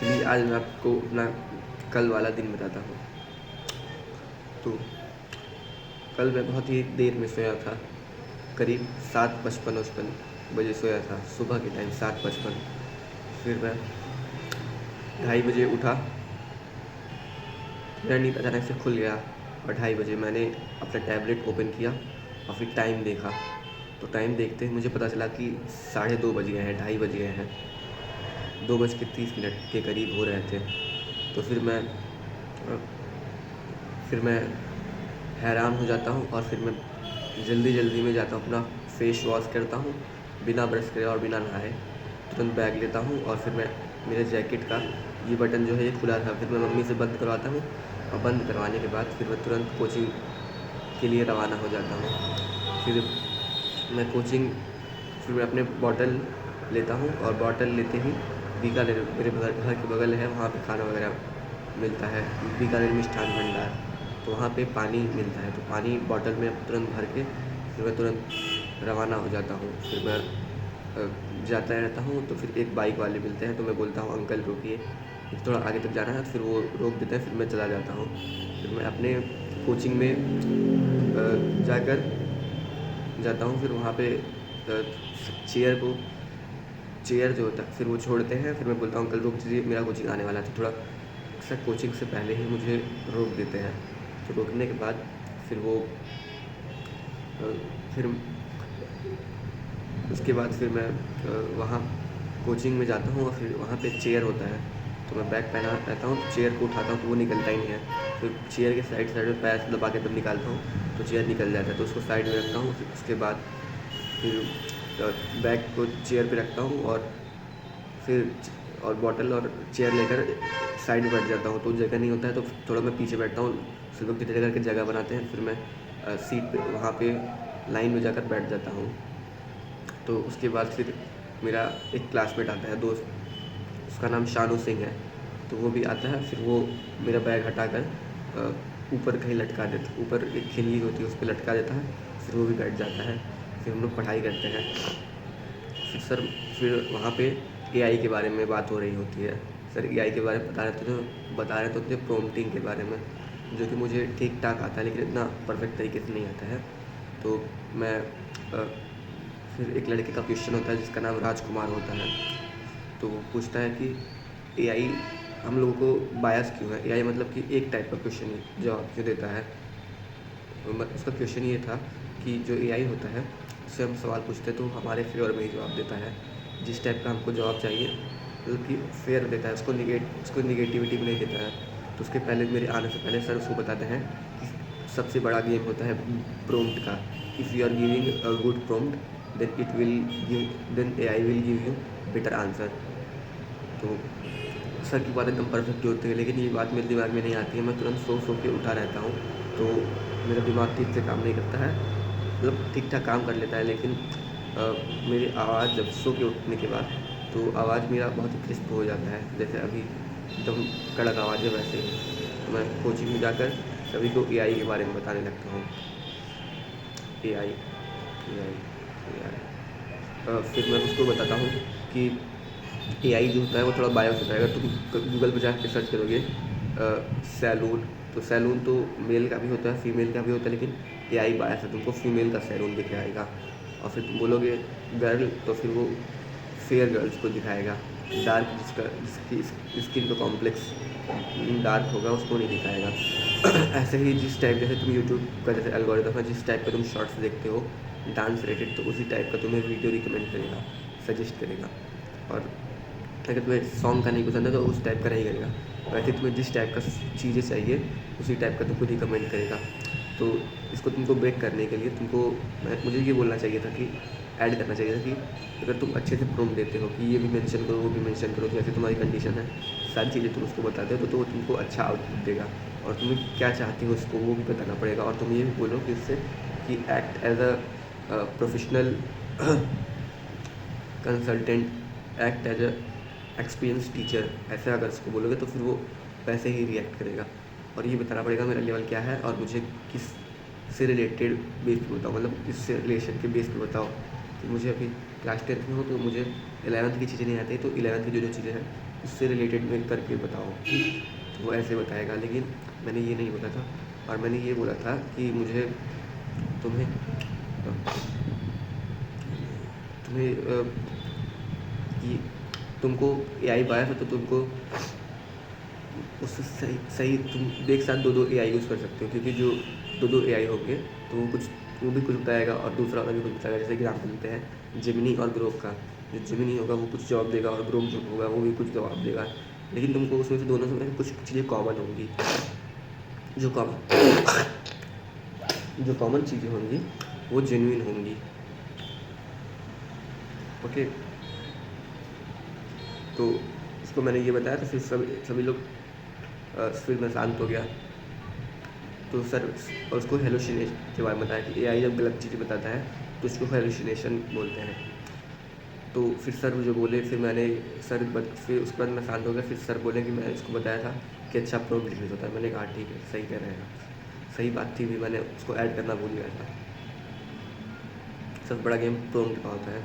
चलिए आज मैं आपको अपना कल वाला दिन बताता हूँ। तो कल मैं बहुत ही देर में सोया था, करीब 7:55 बजे सोया था, सुबह के टाइम 7:55। फिर मैं 2:30 बजे उठा, मेरा नींद अचानक से खुल गया और 2:30 बजे मैंने अपना टैबलेट ओपन किया और फिर टाइम देखा। तो टाइम देखते ही मुझे पता चला कि 2:30 बज गए हैं, 2:30 बज गए हैं, 2:30 के करीब हो रहे थे। तो फिर मैं हैरान हो जाता हूँ और फिर मैं जल्दी जल्दी में जाता हूँ, अपना फेस वॉश करता हूँ, बिना ब्रश करे और बिना नहाए तुरंत बैग लेता हूँ और फिर मैं मेरे जैकेट का ये बटन जो है ये खुला था, फिर मैं मम्मी से बंद करवाता हूँ और बंद करवाने के बाद फिर मैं तुरंत कोचिंग के लिए रवाना हो जाता हूँ। फिर मैं कोचिंग फिर मैं अपने बॉटल लेता हूँ और बॉटल लेते ही बीकानेर मेरे घर के बगल है, वहाँ पे खाना वगैरह मिलता है, बीकानेर मिष्ठान भंडार। तो वहाँ पे पानी मिलता है, तो पानी बॉटल में तुरंत भर के फिर मैं तुरंत रवाना हो जाता हूँ। फिर मैं जाता रहता हूँ, तो फिर एक बाइक वाले मिलते हैं, तो मैं बोलता हूँ अंकल रुकिए, थोड़ा आगे तक जाना है, तो फिर वो रोक देते हैं, फिर मैं चला जाता हूँ। फिर मैं अपने कोचिंग में जाकर जाता हूँ, फिर वहाँ पे चेयर जो होता है फिर वो छोड़ते हैं, फिर मैं बोलता हूँ अंकल रुक दीजिए, मेरा कोचिंग आने वाला है। तो थोड़ा अक्सर कोचिंग से पहले ही मुझे रोक देते हैं। तो रोकने के बाद फिर वो फिर उसके बाद फिर मैं वहाँ कोचिंग में जाता हूँ और फिर वहाँ पे चेयर होता है, तो मैं बैग पहना रहता हूँ, तो चेयर को उठाता हूँ तो वो निकलता ही नहीं है। फिर चेयर के साइड साइड में पैर दबा के तब निकालता हूँ तो चेयर निकल जाता है, तो उसको साइड में रखता हूँ। फिर उसके बाद फिर बैग को चेयर पे रखता हूँ और बॉटल और चेयर लेकर साइड में बैठ जाता हूँ। तो जगह नहीं होता है तो थोड़ा मैं पीछे बैठता हूँ, फिर लोग धीरे करके जगह बनाते हैं, फिर मैं सीट पे वहाँ पे लाइन में जाकर बैठ जाता हूँ। तो उसके बाद फिर मेरा एक क्लासमेट आता है, दोस्त, उसका नाम शानू सिंह है, तो वो भी आता है। फिर वो मेरा बैग हटाकर ऊपर कहीं लटका देता, ऊपर एक खिल्ली होती है उस पर लटका देता है, फिर वो भी बैठ जाता है। फिर हम लोग पढ़ाई करते हैं। फिर वहाँ पे एआई के बारे में बात हो रही होती है। सर एआई के बारे में बता रहे थे प्रॉम्प्टिंग के बारे में, जो कि मुझे ठीक ठाक आता है लेकिन इतना परफेक्ट तरीके से नहीं आता है। तो मैं फिर एक लड़के का क्वेश्चन होता है जिसका नाम राजकुमार होता है, तो वो पूछता है कि एआई हम लोगों को बायस क्यों है, एआई मतलब कि एक टाइप का क्वेश्चन जवाब क्यों देता है। उसका क्वेश्चन ये था कि जो एआई होता है उससे हम सवाल पूछते हैं तो हमारे फेवर में ही जवाब देता है, जिस टाइप का हमको जवाब चाहिए मतलब कि फेयर देता है, उसको निगेटिविटी में नहीं देता है। तो उसके पहले मेरे आने से पहले सर उसको बताते हैं कि सबसे बड़ा गेम होता है प्रॉम्प्ट का। If you are giving a good prompt then AI will give you better answer. तो सर की बात एकदम परफेक्ट होती है, लेकिन ये बात मेरे दिमाग में नहीं आती है। मैं तुरंत सो के उठा रहता हूँ, तो मेरा दिमाग ठीक से काम नहीं करता है, मतलब ठीक ठाक काम कर लेता है, लेकिन मेरी आवाज़ जब सो के उठने के बाद तो आवाज़ मेरा बहुत ही क्रिस्प हो जाता है, जैसे अभी एकदम कड़क आवाज़ है वैसे ही। तो मैं कोचिंग में जाकर सभी को एआई के बारे में बताने लगता हूँ। एआई एआई एआई फिर मैं उसको बताता हूँ कि एआई जो होता है वो थोड़ा बायस होता है। अगर तुम गूगल पर जाकर सर्च करोगे सैलून, तो सैलून तो मेल का भी होता है, फीमेल का भी होता है, लेकिन एआई बायस है, तुमको फीमेल का सैलून दिखाएगा। और फिर तुम बोलोगे गर्ल, तो फिर वो फेयर गर्ल्स को दिखाएगा। डार्क जिसकी स्किन का कॉम्प्लेक्स डार्क होगा उसको नहीं दिखाएगा। ऐसे ही जिस टाइप जैसे तुम यूट्यूब का जैसे एल्गोरिथम है, जिस टाइप का तुम शॉर्ट्स देखते हो डांस रिलेटेड, तो उसी टाइप का तुम्हें वीडियो रिकमेंड करेगा, सजेस्ट करेगा। और अगर तुम्हें सॉन्ग का नहीं पसंद है तो उस टाइप का नहीं करेगा, वैसे तुम्हें जिस टाइप का चीज़ें चाहिए उसी टाइप का तुमको रिकमेंड करेगा। तो इसको तुमको ब्रेक करने के लिए मुझे ये बोलना चाहिए था कि ऐड करना चाहिए था कि अगर तुम अच्छे से प्रॉम्प्ट देते हो कि ये भी मेंशन करो वो भी मेंशन करो, जैसे तुम्हारी कंडीशन है सारी चीज़ें तुम उसको बताते हो तो वो तुमको अच्छा आउटपुट देगा। और तुम्हें क्या चाहती हो उसको वो भी बताना पड़ेगा। और तुम ये भी बोलो कि उससे कि act as a professional consultant, act as a experience teacher, ऐसे अगर उसको बोलोगे तो फिर वो वैसे ही रिएक्ट करेगा। और ये बताना पड़ेगा मेरा लेवल क्या है और मुझे किस से रिलेटेड बेस पे बताओ, मतलब किससे रिलेशन के बेस पे बताओ। कि मुझे अभी क्लास 10th में हो तो मुझे 11th की चीज़ें नहीं आती, तो 11th की जो चीज़ें हैं उससे रिलेटेड में करके बताओ। तो वो ऐसे बताएगा, लेकिन मैंने ये नहीं बोला था, और मैंने ये बोला था कि मुझे तुम्हें तुम्हें कि तुमको एआई बायस हो तो तुमको उससे सही सही तुम एक साथ दो दो एआई यूज़ कर सकते हो, क्योंकि जो दो दो एआई होंगे तो वो भी कुछ बताएगा और दूसरा वाला भी कुछ बताएगा। जैसे कि एग्जाम्पल देते हैं जेमिनी और ग्रोक का। जो जेमिनी होगा वो कुछ जवाब देगा और ग्रोक जो होगा वो भी कुछ जवाब देगा, लेकिन तुमको उसमें से दोनों में कुछ चीज़ें कॉमन होंगी। जो कॉमन चीज़ें होंगी वो जेन्युइन होंगी। ओके, तो उसको मैंने ये बताया तो फिर सभी लोग फिर मैं शांत हो गया। तो सर और उसको हेलुसिनेशन के बारे में बताया कि एआई जब गलत चीज़ें बताता है तो उसको हेलुसिनेशन बोलते हैं। तो फिर सर जो बोले, फिर उसके बाद मैं शांत हो गया। फिर सर बोले कि मैं इसको बताया था कि अच्छा प्रॉम्प्ट लिखने होता है। मैंने कहा ठीक है, सही कह रहे हैं आप, सही बात थी भी, मैंने उसको ऐड करना भूल गया था। सबसे बड़ा गेम प्रॉम्प्ट का होता है।